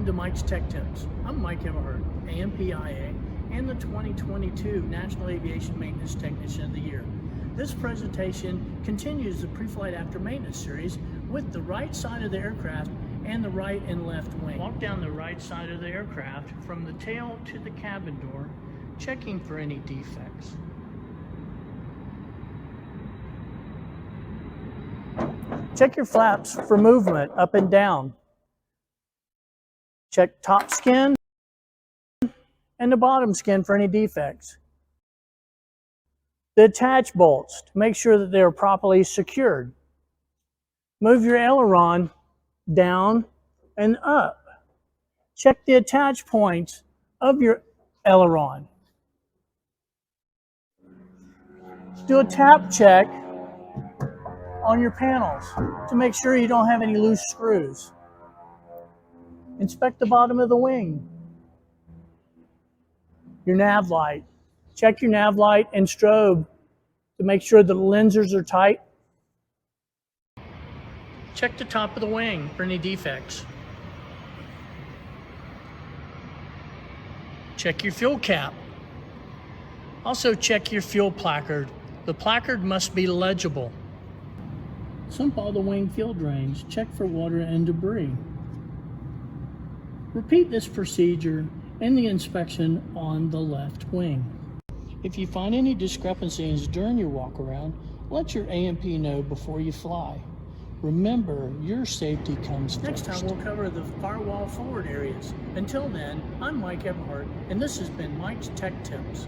Welcome to Mike's Tech Tips. I'm Mike Everhart, AMPIA, and the 2022 National Aviation Maintenance Technician of the Year. This presentation continues the pre-flight after maintenance series with the right side of the aircraft and the right and left wing. Walk down the right side of the aircraft from the tail to the cabin door, checking for any defects. Check your flaps for movement up and down. Check top skin and the bottom skin for any defects. The attach bolts to make sure that they are properly secured. Move your aileron down and up. Check the attach points of your aileron. Do a tap check on your panels to make sure you don't have any loose screws. Inspect the bottom of the wing. Your nav light. Check your nav light and strobe to make sure the lenses are tight. Check the top of the wing for any defects. Check your fuel cap. Also check your fuel placard. The placard must be legible. Sump all the wing fuel drains. Check for water and debris. Repeat this procedure in the inspection on the left wing. If you find any discrepancies during your walk around, let your AMP know before you fly. Remember, your safety comes first. Next time we'll cover the firewall forward areas. Until then, I'm Mike Everhart, and this has been Mike's Tech Tips.